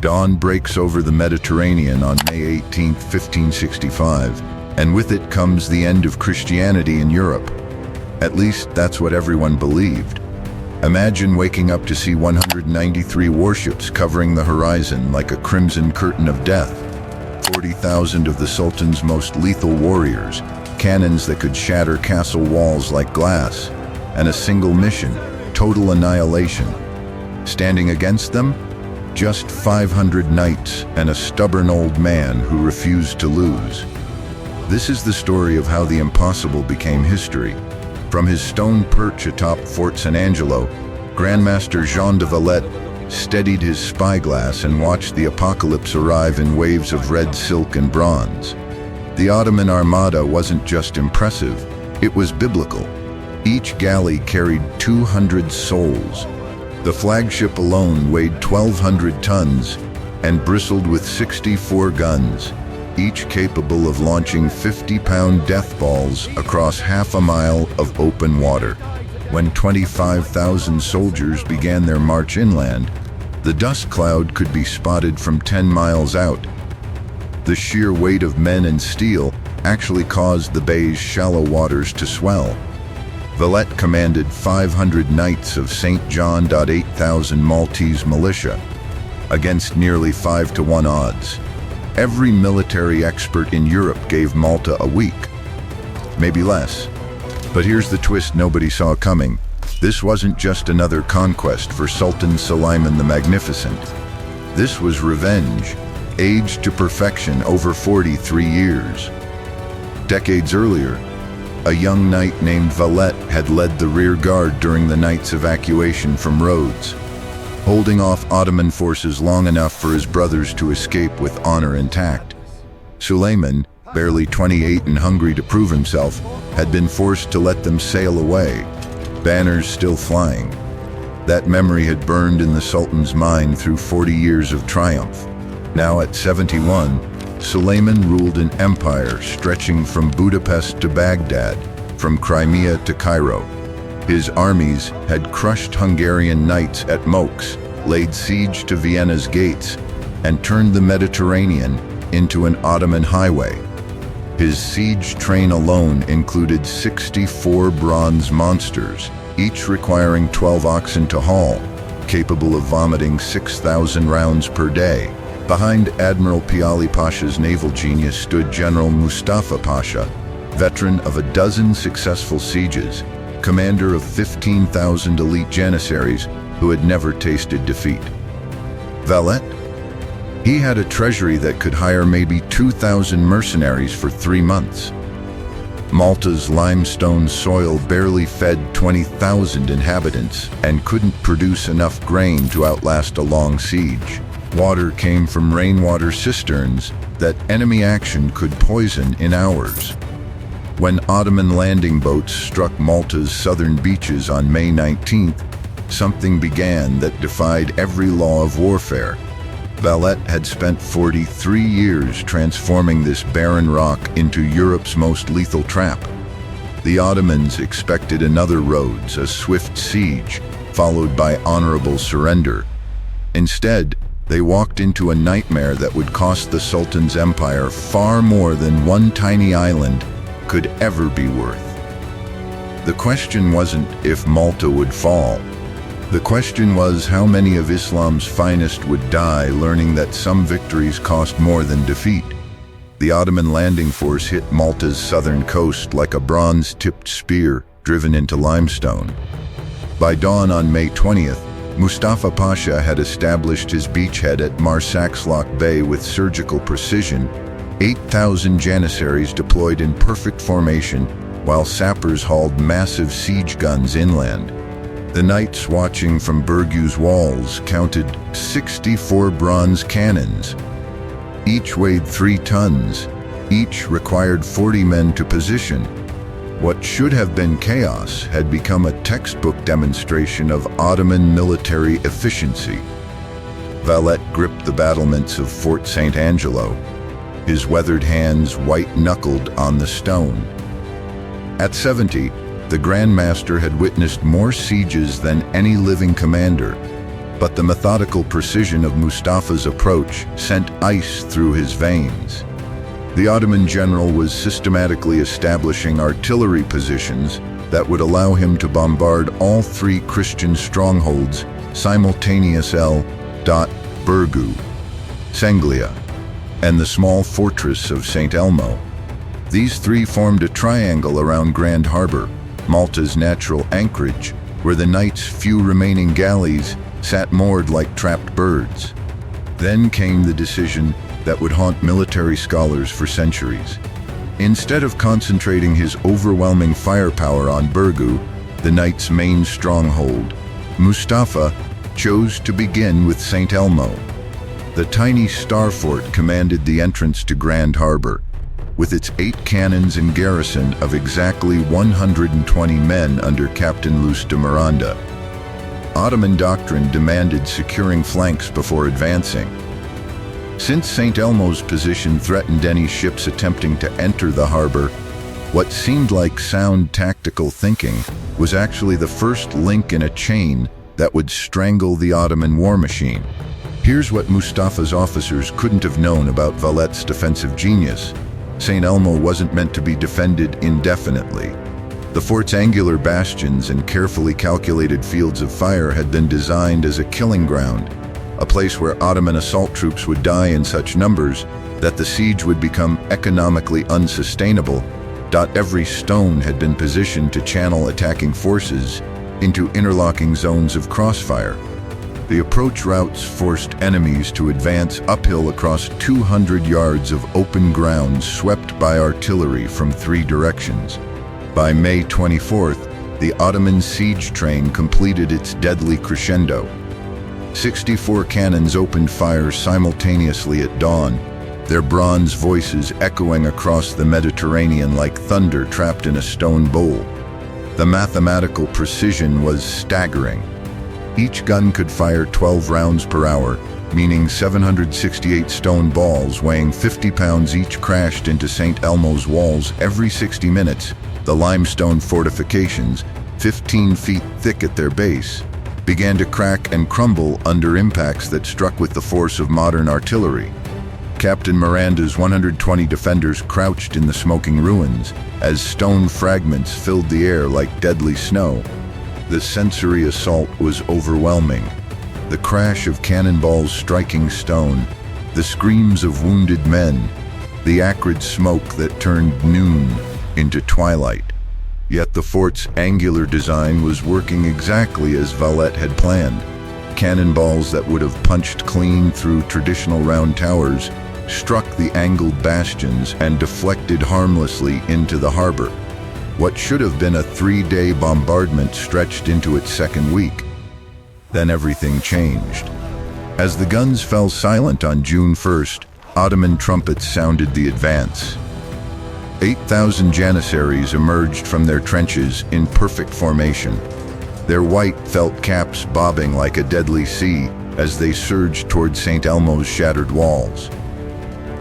Dawn breaks over the Mediterranean on May 18, 1565, and with it comes the end of Christianity in Europe. At least that's what everyone believed. Imagine waking up to see 193 warships covering the horizon like a crimson curtain of death. 40,000 of the Sultan's most lethal warriors, cannons that could shatter castle walls like glass, and a single mission, total annihilation. Standing against them, just 500 knights and a stubborn old man who refused to lose. This is the story of how the impossible became history. From his stone perch atop Fort San Angelo, Grandmaster Jean de Valette steadied his spyglass and watched the apocalypse arrive in waves of red silk and bronze. The Ottoman Armada wasn't just impressive, it was biblical. Each galley carried 200 souls. The flagship alone weighed 1,200 tons and bristled with 64 guns, each capable of launching 50-pound death balls across half a mile of open water. When 25,000 soldiers began their march inland, the dust cloud could be spotted from 10 miles out. The sheer weight of men and steel actually caused the bay's shallow waters to swell. Valette commanded 500 knights of St. John. 8,000 Maltese militia, against nearly 5-to-1 odds. Every military expert in Europe gave Malta a week, maybe less. But here's the twist nobody saw coming. This wasn't just another conquest for Sultan Suleiman the Magnificent. This was revenge, aged to perfection over 43 years. Decades earlier, a young knight named Valette had led the rear guard during the night's evacuation from Rhodes, holding off Ottoman forces long enough for his brothers to escape with honor intact. Suleiman, barely 28 and hungry to prove himself, had been forced to let them sail away, banners still flying. That memory had burned in the Sultan's mind through 40 years of triumph. Now at 71, Suleiman ruled an empire stretching from Budapest to Baghdad, from Crimea to Cairo. His armies had crushed Hungarian knights at Mox, laid siege to Vienna's gates, and turned the Mediterranean into an Ottoman highway. His siege train alone included 64 bronze monsters, each requiring 12 oxen to haul, capable of vomiting 6,000 rounds per day. Behind Admiral Piali Pasha's naval genius stood General Mustafa Pasha, veteran of a dozen successful sieges, commander of 15,000 elite janissaries who had never tasted defeat. Valette? He had a treasury that could hire maybe 2,000 mercenaries for 3 months. Malta's limestone soil barely fed 20,000 inhabitants and couldn't produce enough grain to outlast a long siege. Water came from rainwater cisterns that enemy action could poison in hours. When Ottoman landing boats struck Malta's southern beaches on May 19th, something began that defied every law of warfare. Valette had spent 43 years transforming this barren rock into Europe's most lethal trap. The Ottomans expected another Rhodes, a swift siege, followed by honorable surrender. Instead, they walked into a nightmare that would cost the Sultan's empire far more than one tiny island could ever be worth. The question wasn't if Malta would fall. The question was how many of Islam's finest would die learning that some victories cost more than defeat. The Ottoman landing force hit Malta's southern coast like a bronze-tipped spear driven into limestone. By dawn on May 20th, Mustafa Pasha had established his beachhead at Marsaxlokk Bay with surgical precision, 8,000 janissaries deployed in perfect formation, while sappers hauled massive siege guns inland. The knights watching from Birgu's walls counted 64 bronze cannons. Each weighed 3 tons, each required 40 men to position. What should have been chaos had become a textbook demonstration of Ottoman military efficiency. Valette gripped the battlements of Fort St. Angelo, his weathered hands white-knuckled on the stone. At 70, the Grand Master had witnessed more sieges than any living commander. But the methodical precision of Mustafa's approach sent ice through his veins. The Ottoman general was systematically establishing artillery positions that would allow him to bombard all three Christian strongholds simultaneously: Birgu, Senglia, and the small fortress of St. Elmo. These three formed a triangle around Grand Harbor, Malta's natural anchorage, where the knight's few remaining galleys sat moored like trapped birds. Then came the decision that would haunt military scholars for centuries. Instead of concentrating his overwhelming firepower on Birgu, the knight's main stronghold, Mustafa chose to begin with St. Elmo. The tiny star fort commanded the entrance to Grand Harbor, with its 8 cannons and garrison of exactly 120 men under Captain Luis de Miranda. Ottoman doctrine demanded securing flanks before advancing. Since St. Elmo's position threatened any ships attempting to enter the harbor, what seemed like sound tactical thinking was actually the first link in a chain that would strangle the Ottoman war machine. Here's what Mustafa's officers couldn't have known about Valet's defensive genius. St. Elmo wasn't meant to be defended indefinitely. The fort's angular bastions and carefully calculated fields of fire had been designed as a killing ground, a place where Ottoman assault troops would die in such numbers that the siege would become economically unsustainable. Every stone had been positioned to channel attacking forces into interlocking zones of crossfire. The approach routes forced enemies to advance uphill across 200 yards of open ground swept by artillery from 3 directions. By May 24th, the Ottoman siege train completed its deadly crescendo. 64 cannons opened fire simultaneously at dawn, their bronze voices echoing across the Mediterranean like thunder trapped in a stone bowl. The mathematical precision was staggering. Each gun could fire 12 rounds per hour, meaning 768 stone balls weighing 50 pounds each crashed into St. Elmo's walls every 60 minutes. The limestone fortifications, 15 feet thick at their base, began to crack and crumble under impacts that struck with the force of modern artillery. Captain Miranda's 120 defenders crouched in the smoking ruins as stone fragments filled the air like deadly snow. The sensory assault was overwhelming. The crash of cannonballs striking stone, the screams of wounded men, the acrid smoke that turned noon into twilight. Yet the fort's angular design was working exactly as Valet had planned. Cannonballs that would have punched clean through traditional round towers struck the angled bastions and deflected harmlessly into the harbor. What should have been a 3-day bombardment stretched into its second week. Then everything changed. As the guns fell silent on June 1st, Ottoman trumpets sounded the advance. 8,000 janissaries emerged from their trenches in perfect formation, their white felt caps bobbing like a deadly sea as they surged toward St. Elmo's shattered walls.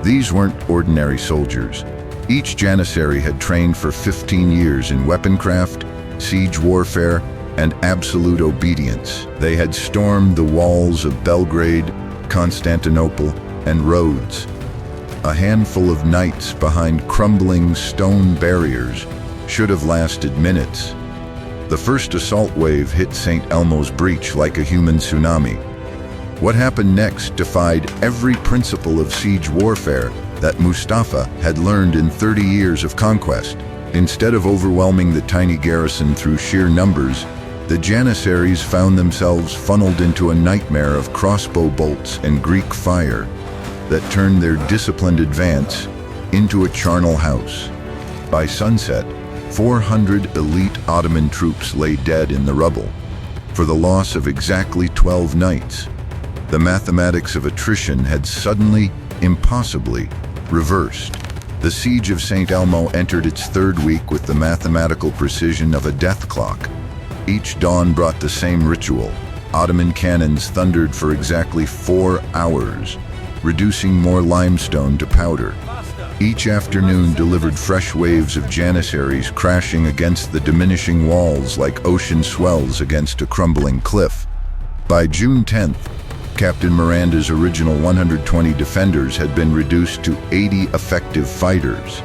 These weren't ordinary soldiers. Each janissary had trained for 15 years in weaponcraft, siege warfare, and absolute obedience. They had stormed the walls of Belgrade, Constantinople, and Rhodes. A handful of knights behind crumbling stone barriers should have lasted minutes. The first assault wave hit St. Elmo's breach like a human tsunami. What happened next defied every principle of siege warfare that Mustafa had learned in 30 years of conquest. Instead of overwhelming the tiny garrison through sheer numbers, the janissaries found themselves funneled into a nightmare of crossbow bolts and Greek fire that turned their disciplined advance into a charnel house. By sunset, 400 elite Ottoman troops lay dead in the rubble, for the loss of exactly 12 knights. The mathematics of attrition had suddenly, impossibly, reversed. The siege of St. Elmo entered its 3rd week with the mathematical precision of a death clock. Each dawn brought the same ritual. Ottoman cannons thundered for exactly 4 hours, reducing more limestone to powder. Each afternoon delivered fresh waves of janissaries crashing against the diminishing walls like ocean swells against a crumbling cliff. By June 10th, Captain Miranda's original 120 defenders had been reduced to 80 effective fighters.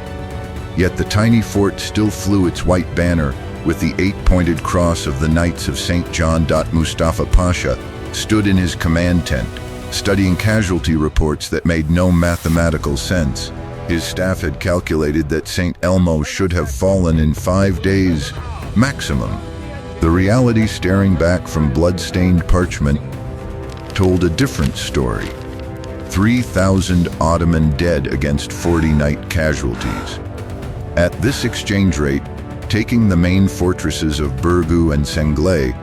Yet the tiny fort still flew its white banner with the 8-pointed cross of the Knights of St. John. Mustafa Pasha stood in his command tent, studying casualty reports that made no mathematical sense. His staff had calculated that St. Elmo should have fallen in 5 days maximum. The reality staring back from blood-stained parchment told a different story. 3,000 Ottoman dead against 40 Knight casualties. At this exchange rate, taking the main fortresses of Burgu and Senglea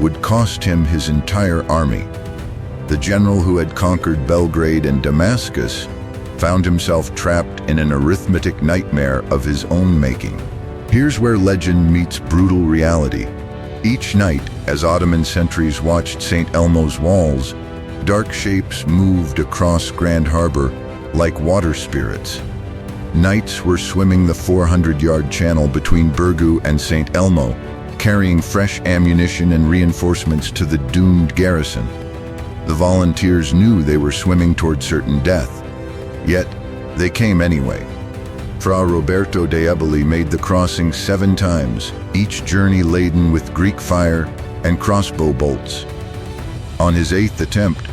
would cost him his entire army. The general who had conquered Belgrade and Damascus found himself trapped in an arithmetic nightmare of his own making. Here's where legend meets brutal reality. Each night, as Ottoman sentries watched St. Elmo's walls, dark shapes moved across Grand Harbor like water spirits. Knights were swimming the 400-yard channel between Burgu and St. Elmo, carrying fresh ammunition and reinforcements to the doomed garrison. The volunteers knew they were swimming toward certain death, yet they came anyway. Fra Roberto de Eboli made the crossing 7 times, each journey laden with Greek fire and crossbow bolts. On his 8th attempt,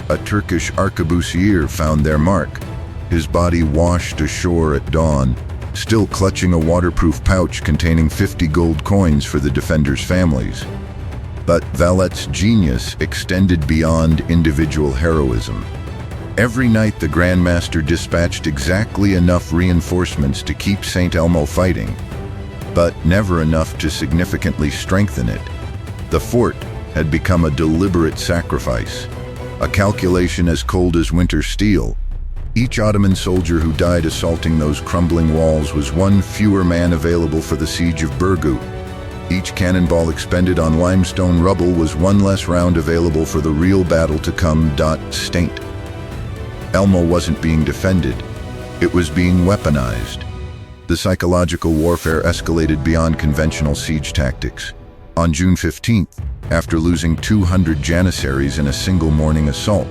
a Turkish arquebusier found their mark, his body washed ashore at dawn, still clutching a waterproof pouch containing 50 gold coins for the defenders' families. But Valet's genius extended beyond individual heroism. Every night the Grand Master dispatched exactly enough reinforcements to keep St. Elmo fighting, but never enough to significantly strengthen it. The fort had become a deliberate sacrifice, a calculation as cold as winter steel. Each Ottoman soldier who died assaulting those crumbling walls was one fewer man available for the siege of Burgu. Each cannonball expended on limestone rubble was one less round available for the real battle to come. St. Elmo wasn't being defended, it was being weaponized. The psychological warfare escalated beyond conventional siege tactics. On June 15th, after losing 200 Janissaries in a single morning assault,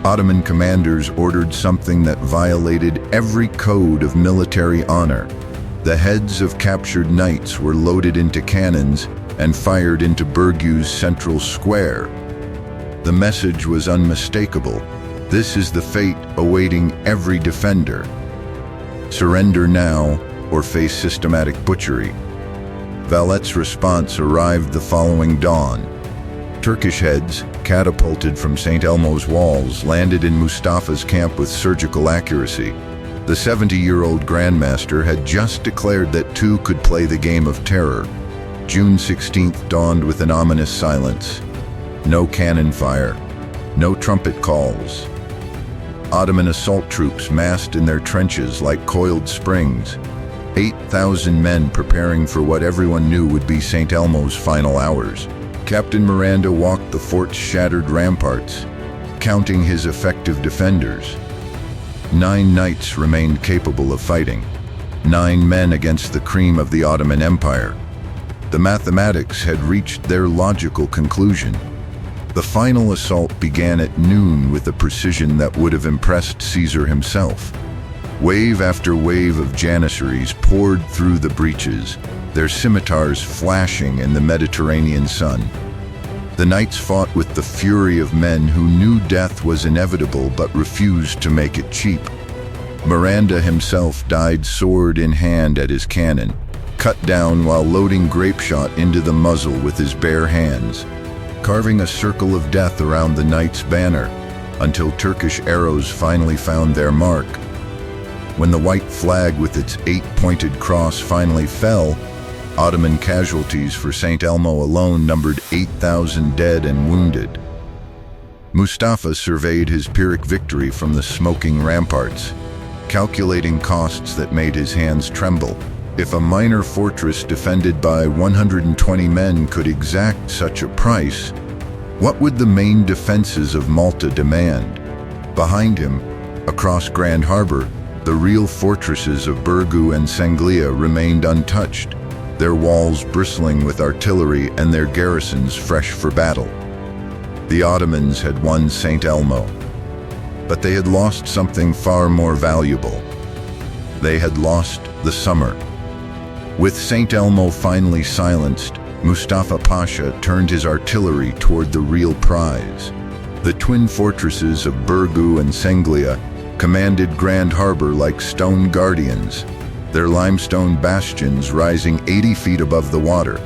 Ottoman commanders ordered something that violated every code of military honor. The heads of captured knights were loaded into cannons and fired into Burgu's central square. The message was unmistakable. This is the fate awaiting every defender. Surrender now or face systematic butchery. Valet's response arrived the following dawn. Turkish heads, catapulted from St. Elmo's walls, landed in Mustafa's camp with surgical accuracy. The 70-year-old Grandmaster had just declared that 2 could play the game of terror. June 16th dawned with an ominous silence. No cannon fire, no trumpet calls. Ottoman assault troops massed in their trenches like coiled springs. 8,000 men preparing for what everyone knew would be St. Elmo's final hours. Captain Miranda walked the fort's shattered ramparts, counting his effective defenders. 9 knights remained capable of fighting, 9 men against the cream of the Ottoman Empire. The mathematics had reached their logical conclusion. The final assault began at noon with a precision that would have impressed Caesar himself. Wave after wave of Janissaries poured through the breaches, their scimitars flashing in the Mediterranean sun. The knights fought with the fury of men who knew death was inevitable but refused to make it cheap. Miranda himself died sword in hand at his cannon, cut down while loading grapeshot into the muzzle with his bare hands, carving a circle of death around the knight's banner until Turkish arrows finally found their mark. When the white flag with its 8-pointed cross finally fell, Ottoman casualties for St. Elmo alone numbered 8,000 dead and wounded. Mustafa surveyed his Pyrrhic victory from the smoking ramparts, calculating costs that made his hands tremble. If a minor fortress defended by 120 men could exact such a price, what would the main defenses of Malta demand? Behind him, across Grand Harbor, the real fortresses of Burgu and Senglea remained untouched, their walls bristling with artillery and their garrisons fresh for battle. The Ottomans had won St. Elmo, but they had lost something far more valuable. They had lost the summer. With St. Elmo finally silenced, Mustafa Pasha turned his artillery toward the real prize. The twin fortresses of Burgu and Senglia commanded Grand Harbor like stone guardians, their limestone bastions rising 80 feet above the water.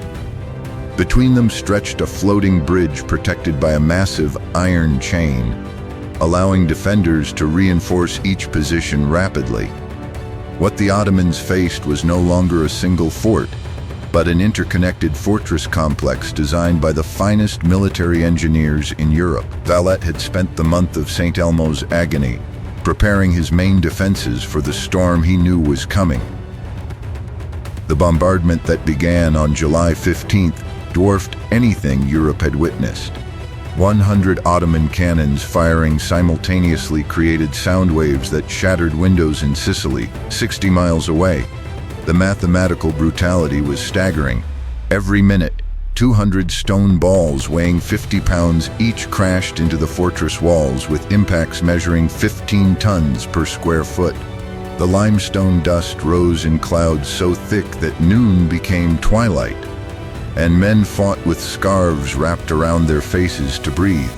Between them stretched a floating bridge protected by a massive iron chain, allowing defenders to reinforce each position rapidly. What the Ottomans faced was no longer a single fort, but an interconnected fortress complex designed by the finest military engineers in Europe. Valette had spent the month of St. Elmo's agony, preparing his main defenses for the storm he knew was coming. The bombardment that began on July 15th dwarfed anything Europe had witnessed. 100 Ottoman cannons firing simultaneously created sound waves that shattered windows in Sicily, 60 miles away. The mathematical brutality was staggering. Every minute, 200 stone balls weighing 50 pounds each crashed into the fortress walls with impacts measuring 15 tons per square foot. The limestone dust rose in clouds so thick that noon became twilight, and men fought with scarves wrapped around their faces to breathe.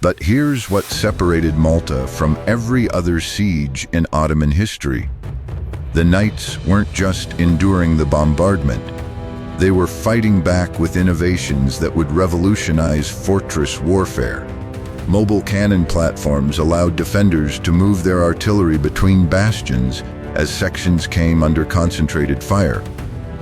But here's what separated Malta from every other siege in Ottoman history. The knights weren't just enduring the bombardment. They were fighting back with innovations that would revolutionize fortress warfare. Mobile cannon platforms allowed defenders to move their artillery between bastions as sections came under concentrated fire.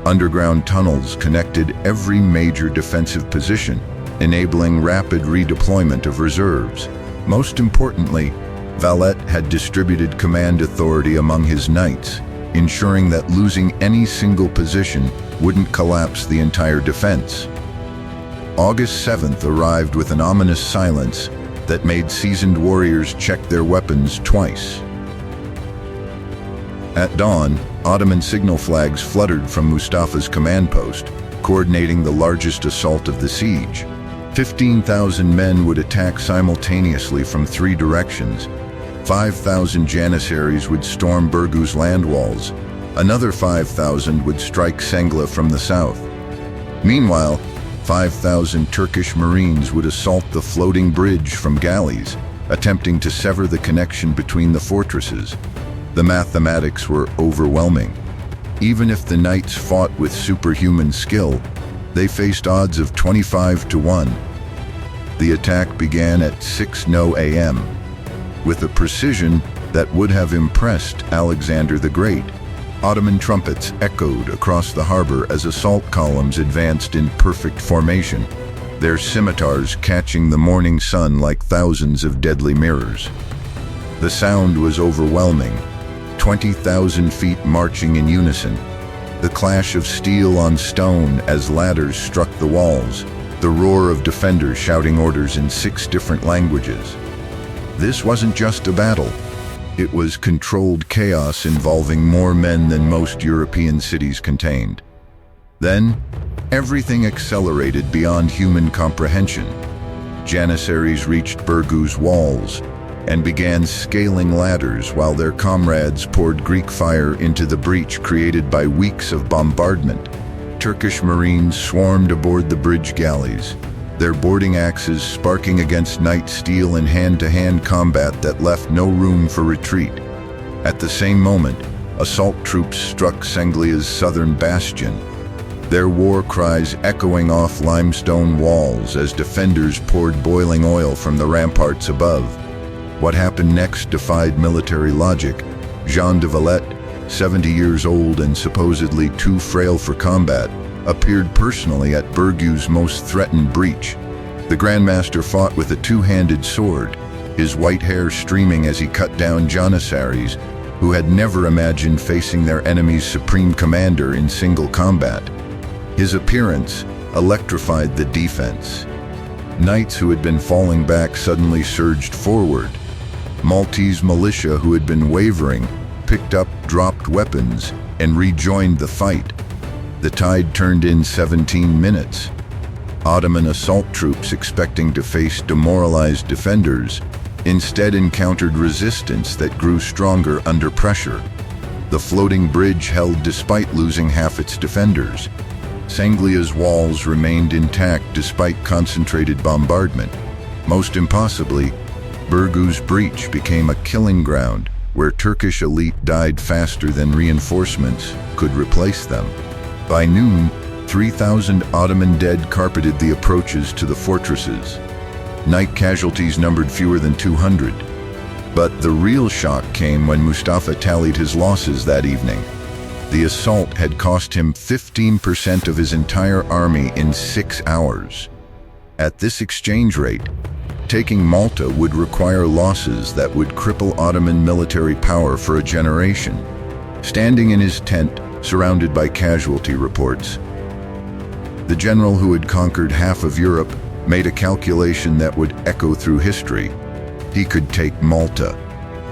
Underground tunnels connected every major defensive position, enabling rapid redeployment of reserves. Most importantly, Valette had distributed command authority among his knights, ensuring that losing any single position wouldn't collapse the entire defense. August 7th arrived with an ominous silence that made seasoned warriors check their weapons twice. At dawn, Ottoman signal flags fluttered from Mustafa's command post, coordinating the largest assault of the siege. 15,000 men would attack simultaneously from 3 directions. 5,000 Janissaries would storm Burgu's land walls. Another 5,000 would strike Sengla from the south. Meanwhile, 5,000 Turkish Marines would assault the floating bridge from galleys, attempting to sever the connection between the fortresses. The mathematics were overwhelming. Even if the knights fought with superhuman skill, they faced odds of 25-1. The attack began at 6:00 a.m. with a precision that would have impressed Alexander the Great. Ottoman trumpets echoed across the harbor as assault columns advanced in perfect formation, their scimitars catching the morning sun like thousands of deadly mirrors. The sound was overwhelming, 20,000 feet marching in unison, the clash of steel on stone as ladders struck the walls, the roar of defenders shouting orders in 6 different languages. This wasn't just a battle. It was controlled chaos involving more men than most European cities contained. Then, everything accelerated beyond human comprehension. Janissaries reached Burgu's walls and began scaling ladders while their comrades poured Greek fire into the breach created by weeks of bombardment. Turkish Marines swarmed aboard the bridge galleys, their boarding axes sparking against knight steel in hand-to-hand combat that left no room for retreat. At the same moment, assault troops struck Senglia's southern bastion, their war cries echoing off limestone walls as defenders poured boiling oil from the ramparts above. What happened next defied military logic. Jean de Valette, 70 years old and supposedly too frail for combat, appeared personally at Burgu's most threatened breach. The Grandmaster fought with a two-handed sword, his white hair streaming as he cut down Janissaries, who had never imagined facing their enemy's supreme commander in single combat. His appearance electrified the defense. Knights who had been falling back suddenly surged forward. Maltese militia who had been wavering picked up dropped weapons and rejoined the fight. The tide turned in 17 minutes. Ottoman assault troops, expecting to face demoralized defenders, instead encountered resistance that grew stronger under pressure. The floating bridge held despite losing half its defenders. Sanglia's walls remained intact despite concentrated bombardment. Most impossibly, Birgu's breach became a killing ground where Turkish elite died faster than reinforcements could replace them. By noon, 3,000 Ottoman dead carpeted the approaches to the fortresses. Night casualties numbered fewer than 200. But the real shock came when Mustafa tallied his losses that evening. The assault had cost him 15% of his entire army in 6 hours. At this exchange rate, taking Malta would require losses that would cripple Ottoman military power for a generation. Standing in his tent, surrounded by casualty reports, the general who had conquered half of Europe made a calculation that would echo through history. He could take Malta,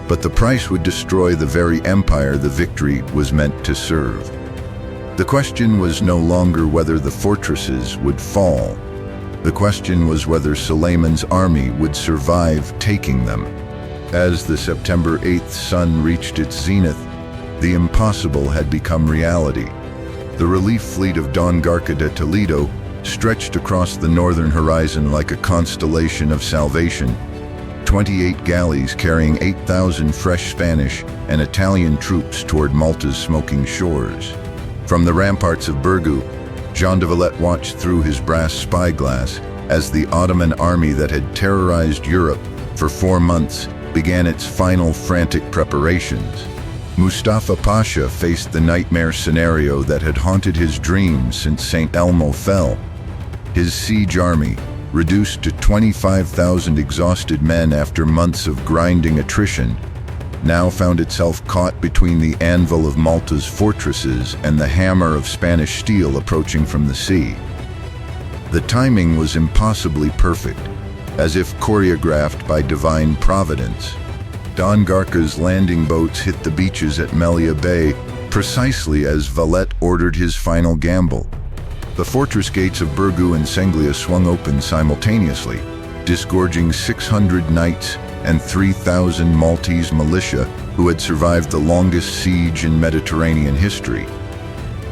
but the price would destroy the very empire the victory was meant to serve. The question was no longer whether the fortresses would fall. The question was whether Suleiman's army would survive taking them. As the September 8th sun reached its zenith, the impossible had become reality. The relief fleet of Don Garca de Toledo stretched across the northern horizon like a constellation of salvation. 28 galleys carrying 8,000 fresh Spanish and Italian troops toward Malta's smoking shores. From the ramparts of Birgu, Jean de Valette watched through his brass spyglass as the Ottoman army that had terrorized Europe for 4 months began its final frantic preparations. Mustafa Pasha faced the nightmare scenario that had haunted his dreams since St. Elmo fell. His siege army, reduced to 25,000 exhausted men after months of grinding attrition, now found itself caught between the anvil of Malta's fortresses and the hammer of Spanish steel approaching from the sea. The timing was impossibly perfect, as if choreographed by divine providence. Don Garca's landing boats hit the beaches at Melia Bay precisely as Valette ordered his final gamble. The fortress gates of Birgu and Sanglia swung open simultaneously, disgorging 600 knights and 3,000 Maltese militia who had survived the longest siege in Mediterranean history.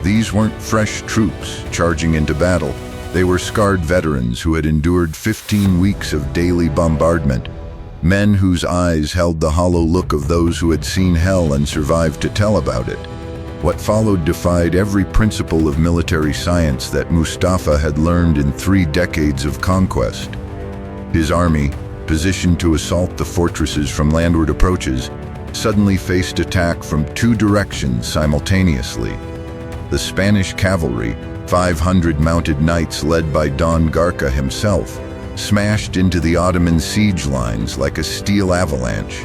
These weren't fresh troops charging into battle. They were scarred veterans who had endured 15 weeks of daily bombardment, men whose eyes held the hollow look of those who had seen hell and survived to tell about it. What followed defied every principle of military science that Mustafa had learned in 3 decades of conquest. His army, positioned to assault the fortresses from landward approaches, suddenly faced attack from 2 directions simultaneously. The Spanish cavalry, 500 mounted knights led by Don Garca himself, smashed into the Ottoman siege lines like a steel avalanche,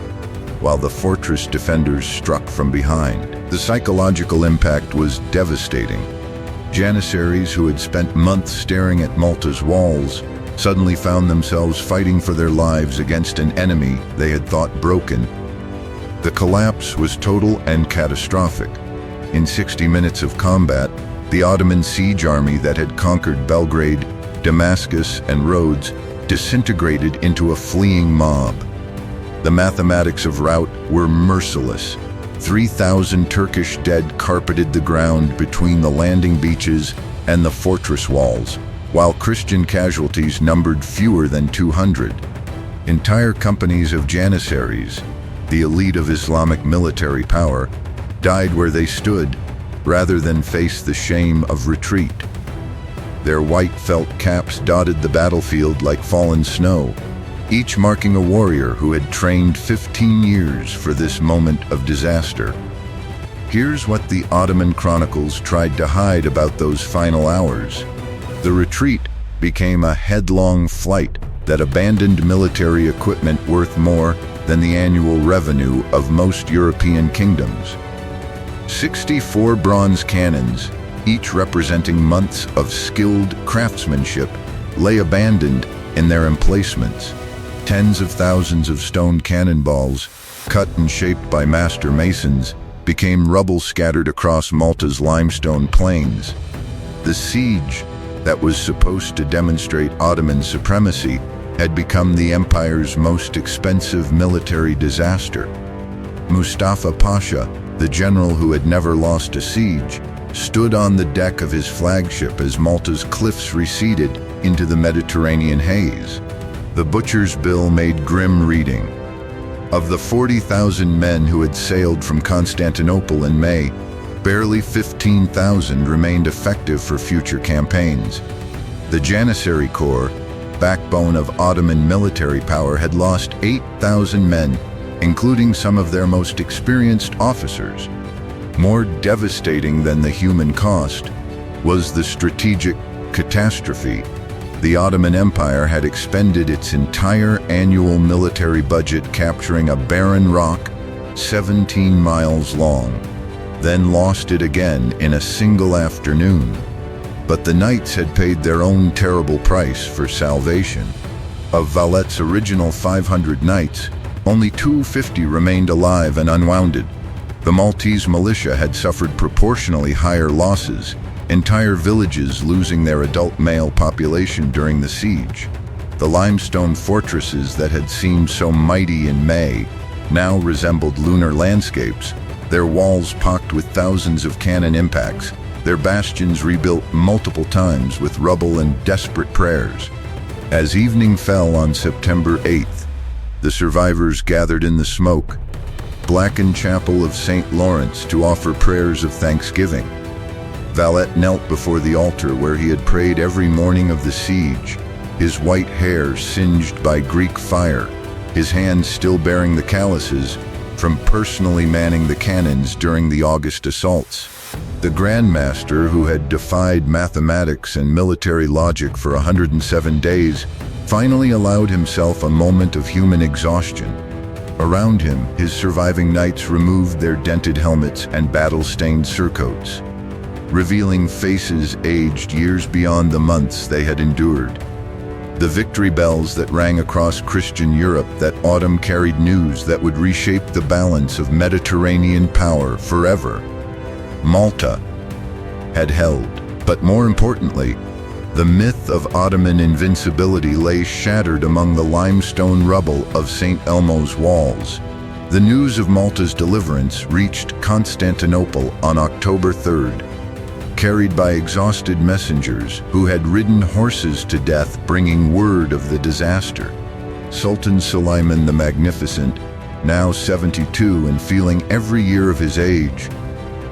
while the fortress defenders struck from behind. The psychological impact was devastating. Janissaries who had spent months staring at Malta's walls suddenly found themselves fighting for their lives against an enemy they had thought broken. The collapse was total and catastrophic. In 60 minutes of combat, the Ottoman siege army that had conquered Belgrade, Damascus, and Rhodes disintegrated into a fleeing mob. The mathematics of rout were merciless. 3,000 Turkish dead carpeted the ground between the landing beaches and the fortress walls, while Christian casualties numbered fewer than 200. Entire companies of Janissaries, the elite of Islamic military power, died where they stood rather than face the shame of retreat. Their white felt caps dotted the battlefield like fallen snow, each marking a warrior who had trained 15 years for this moment of disaster. Here's what the Ottoman chronicles tried to hide about those final hours. The retreat became a headlong flight that abandoned military equipment worth more than the annual revenue of most European kingdoms. 64 bronze cannons, each representing months of skilled craftsmanship, lay abandoned in their emplacements. Tens of thousands of stone cannonballs, cut and shaped by master masons, became rubble scattered across Malta's limestone plains. The siege, that was supposed to demonstrate Ottoman supremacy had become the empire's most expensive military disaster. Mustafa Pasha, the general who had never lost a siege, stood on the deck of his flagship as Malta's cliffs receded into the Mediterranean haze. The butcher's bill made grim reading. Of the 40,000 men who had sailed from Constantinople in May, barely 15,000 remained effective for future campaigns. The Janissary Corps, backbone of Ottoman military power, had lost 8,000 men, including some of their most experienced officers. More devastating than the human cost was the strategic catastrophe. The Ottoman Empire had expended its entire annual military budget capturing a barren rock 17 miles long, then lost it again in a single afternoon. But the knights had paid their own terrible price for salvation. Of Valet's original 500 knights, only 250 remained alive and unwounded. The Maltese militia had suffered proportionally higher losses, entire villages losing their adult male population during the siege. The limestone fortresses that had seemed so mighty in May now resembled lunar landscapes, their walls pocked with thousands of cannon impacts, their bastions rebuilt multiple times with rubble and desperate prayers. As evening fell on September 8th, the survivors gathered in the smoke, blackened chapel of St. Lawrence to offer prayers of thanksgiving. Valet knelt before the altar where he had prayed every morning of the siege, his white hair singed by Greek fire, his hands still bearing the calluses from personally manning the cannons during the August assaults. The Grand Master, who had defied mathematics and military logic for 107 days, finally allowed himself a moment of human exhaustion. Around him, his surviving knights removed their dented helmets and battle-stained surcoats, revealing faces aged years beyond the months they had endured. The victory bells that rang across Christian Europe that autumn carried news that would reshape the balance of Mediterranean power forever. Malta had held, but more importantly, the myth of Ottoman invincibility lay shattered among the limestone rubble of St. Elmo's walls. The news of Malta's deliverance reached Constantinople on October 3rd, carried by exhausted messengers who had ridden horses to death bringing word of the disaster. Sultan Suleiman the Magnificent, now 72 and feeling every year of his age,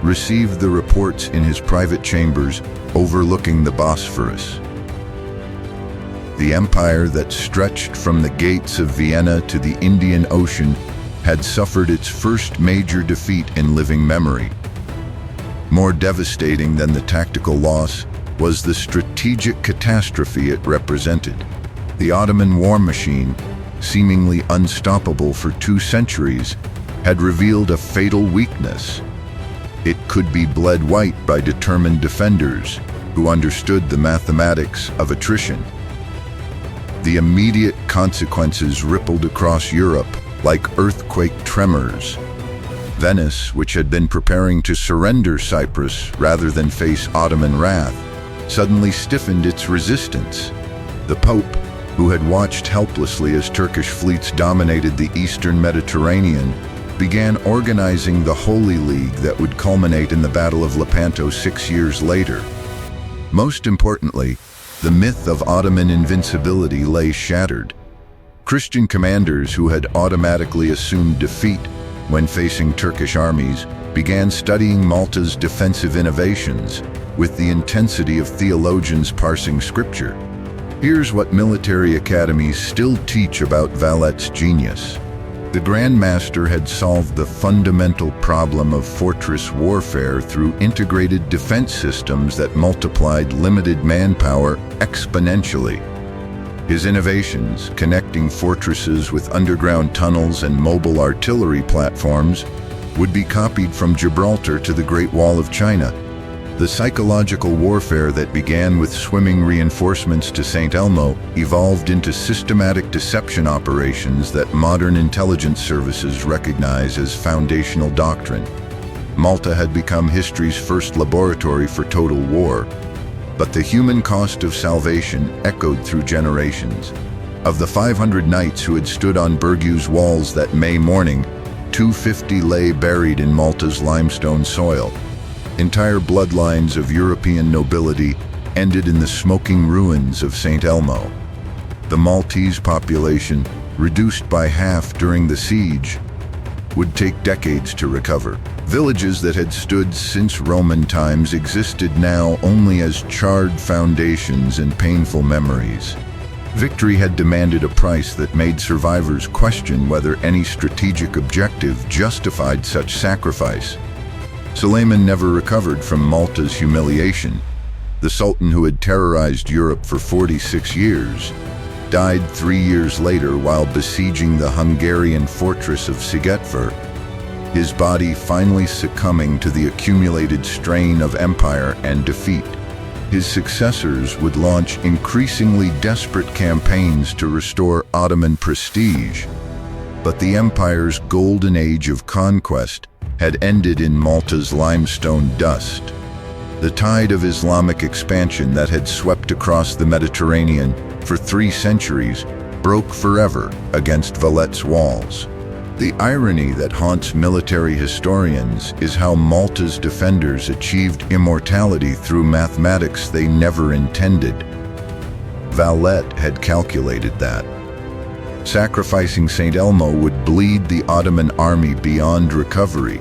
received the reports in his private chambers overlooking the Bosphorus. The empire that stretched from the gates of Vienna to the Indian Ocean had suffered its first major defeat in living memory. More devastating than the tactical loss was the strategic catastrophe it represented. The Ottoman war machine, seemingly unstoppable for 2 centuries, had revealed a fatal weakness. It could be bled white by determined defenders who understood the mathematics of attrition. The immediate consequences rippled across Europe like earthquake tremors. Venice, which had been preparing to surrender Cyprus rather than face Ottoman wrath, suddenly stiffened its resistance. The Pope, who had watched helplessly as Turkish fleets dominated the eastern Mediterranean, began organizing the Holy League that would culminate in the Battle of Lepanto 6 years later. Most importantly, the myth of Ottoman invincibility lay shattered. Christian commanders who had automatically assumed defeat when facing Turkish armies began studying Malta's defensive innovations with the intensity of theologians parsing scripture. Here's what military academies still teach about Valet's genius. The Grand Master had solved the fundamental problem of fortress warfare through integrated defense systems that multiplied limited manpower exponentially. His innovations, connecting fortresses with underground tunnels and mobile artillery platforms, would be copied from Gibraltar to the Great Wall of China. The psychological warfare that began with swimming reinforcements to St. Elmo evolved into systematic deception operations that modern intelligence services recognize as foundational doctrine. Malta had become history's first laboratory for total war. But the human cost of salvation echoed through generations. Of the 500 knights who had stood on Burgu's walls that May morning, 250 lay buried in Malta's limestone soil. Entire bloodlines of European nobility ended in the smoking ruins of St. Elmo. The Maltese population, reduced by half during the siege, would take decades to recover. Villages that had stood since Roman times existed now only as charred foundations and painful memories. Victory had demanded a price that made survivors question whether any strategic objective justified such sacrifice. Suleiman never recovered from Malta's humiliation. The Sultan, who had terrorized Europe for 46 years, died 3 years later while besieging the Hungarian fortress of Szigetver, his body finally succumbing to the accumulated strain of empire and defeat. His successors would launch increasingly desperate campaigns to restore Ottoman prestige, but the empire's golden age of conquest had ended in Malta's limestone dust. The tide of Islamic expansion that had swept across the Mediterranean for 3 centuries broke forever against Valet's walls. The irony that haunts military historians is how Malta's defenders achieved immortality through mathematics they never intended. Valet had calculated that sacrificing St. Elmo would bleed the Ottoman army beyond recovery.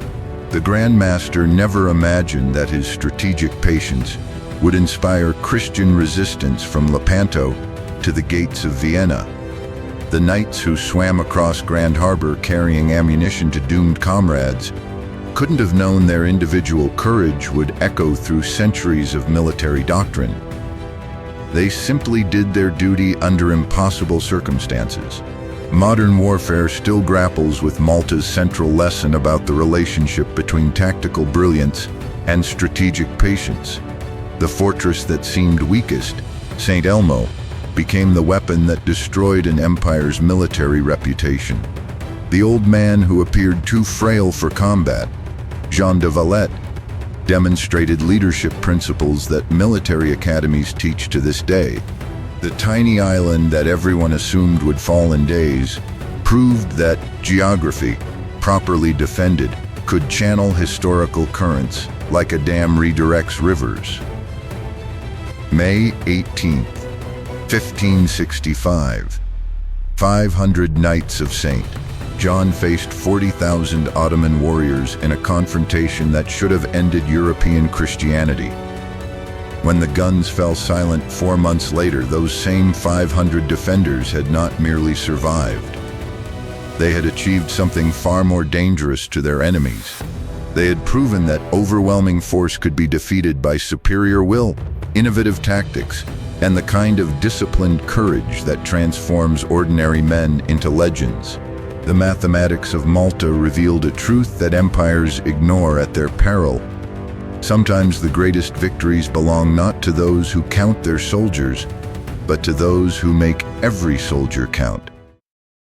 The Grand Master never imagined that his strategic patience would inspire Christian resistance from Lepanto to the gates of Vienna. The knights who swam across Grand Harbor carrying ammunition to doomed comrades couldn't have known their individual courage would echo through centuries of military doctrine. They simply did their duty under impossible circumstances. Modern warfare still grapples with Malta's central lesson about the relationship between tactical brilliance and strategic patience. The fortress that seemed weakest, St. Elmo, became the weapon that destroyed an empire's military reputation. The old man who appeared too frail for combat, Jean de Valet, demonstrated leadership principles that military academies teach to this day. The tiny island that everyone assumed would fall in days proved that geography, properly defended, could channel historical currents like a dam redirects rivers. May 18th, 1565. 500 knights of St. John faced 40,000 Ottoman warriors in a confrontation that should have ended European Christianity. When the guns fell silent 4 months later, those same 500 defenders had not merely survived. They had achieved something far more dangerous to their enemies. They had proven that overwhelming force could be defeated by superior will, innovative tactics, and the kind of disciplined courage that transforms ordinary men into legends. The mathematics of Malta revealed a truth that empires ignore at their peril. Sometimes the greatest victories belong not to those who count their soldiers, but to those who make every soldier count.